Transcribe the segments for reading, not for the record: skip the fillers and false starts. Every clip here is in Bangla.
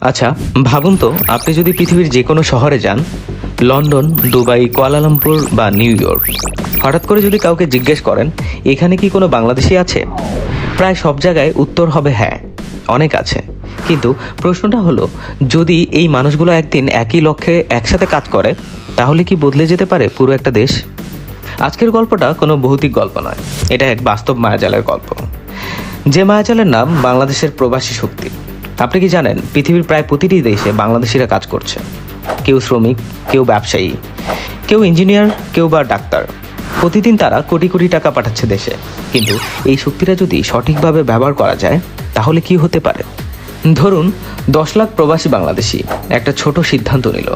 আচ্ছা, ভাবুন তো আপনি যদি পৃথিবীর যে কোনো শহরে যান, লন্ডন, দুবাই, কুয়ালালামপুর বা নিউ ইয়র্ক, হঠাৎ করে যদি কাউকে জিজ্ঞেস করেন এখানে কি কোনো বাংলাদেশি আছে, প্রায় সব জায়গায় উত্তর হবে হ্যাঁ, অনেক আছে। কিন্তু প্রশ্নটা হলো, যদি এই মানুষগুলো একদিন একই লক্ষ্যে একসাথে কাজ করে, তাহলে কি বদলে যেতে পারে পুরো একটা দেশ? আজকের গল্পটা কোনো ভৌতিক গল্প নয়, এটা এক বাস্তব মায়াজালের গল্প। যে মায়াজালের নাম বাংলাদেশের প্রবাসী শক্তি। আপনি কি জানেন পৃথিবীর প্রায় প্রতিটি দেশে বাংলাদেশিরা কাজ করছে? কেউ শ্রমিক, কেউ ব্যবসায়ী, কেউ ইঞ্জিনিয়ার, কেউ বা ডাক্তার। প্রতিদিন তারা কোটি কোটি টাকা পাঠাচ্ছে দেশে। কিন্তু এই শক্তিটা যদি সঠিকভাবে ব্যবহার করা যায়, তাহলে কি হতে পারে? ধরুন 10 লাখ প্রবাসী বাংলাদেশি একটা ছোট সিদ্ধান্ত নিল।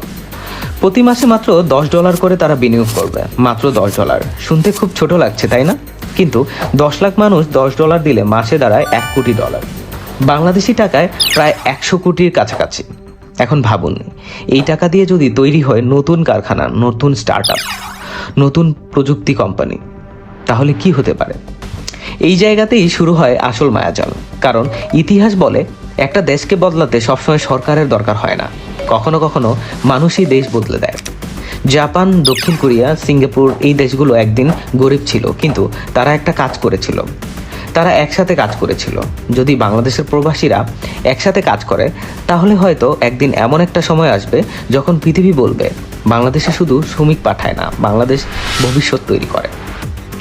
প্রতি মাসে মাত্র $10 করে তারা বিনিয়োগ করবে। মাত্র $10। শুনতে খুব ছোট লাগছে, তাই না? কিন্তু 10 লাখ মানুষ $10 দিলে মাসে দাঁড়ায় $1 কোটি। বাংলাদেশি টাকায় প্রায় 100 কোটির কাছাকাছি। এখন ভাবুন, এই টাকা দিয়ে যদি তৈরি হয় নতুন কারখানা, নতুন স্টার্টআপ, নতুন প্রযুক্তি কোম্পানি, তাহলে কি হতে পারে? এই জায়গাতেই শুরু হয় আসল মায়াজাল। কারণ ইতিহাস বলে, একটা দেশকে বদলাতে সবসময় সরকারের দরকার হয় না, কখনো কখনো মানুষই দেশ বদলে দেয়। জাপান, দক্ষিণ কোরিয়া, সিঙ্গাপুর, এই দেশগুলো একদিন গরিব ছিল, কিন্তু তারা একটা কাজ করেছিল, তারা একসাথে কাজ করেছিল। যদি বাংলাদেশের প্রবাসীরা একসাথে কাজ করে, তাহলে হয়তো একদিন এমন একটা সময় আসবে যখন পৃথিবী বলবে, বাংলাদেশে শুধু শ্রমিক পাঠায় না, বাংলাদেশ ভবিষ্যৎ তৈরি করে।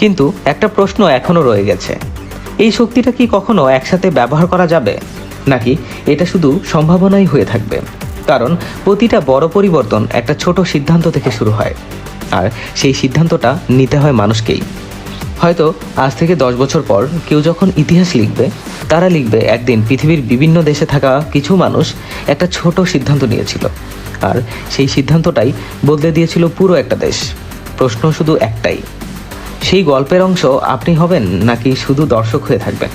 কিন্তু একটা প্রশ্ন এখনও রয়ে গেছে, এই শক্তিটা কি কখনো একসাথে ব্যবহার করা যাবে, নাকি এটা শুধু সম্ভাবনাই হয়ে থাকবে? কারণ প্রতিটা বড় পরিবর্তন একটা ছোট সিদ্ধান্ত থেকে শুরু হয়, আর সেই সিদ্ধান্তটা নিতে হয় মানুষকেই। হয়তো আজ থেকে 10 বছর পর কেউ যখন ইতিহাস লিখবে, তারা লিখবে একদিন পৃথিবীর বিভিন্ন দেশে থাকা কিছু মানুষ একটা ছোট সিদ্ধান্ত নিয়েছিল, আর সেই সিদ্ধান্তটাই বদলে দিয়েছিল পুরো একটা দেশ। প্রশ্ন শুধু একটাই, সেই গল্পের অংশ আপনি হবেন নাকি শুধু দর্শক হয়ে থাকবেন?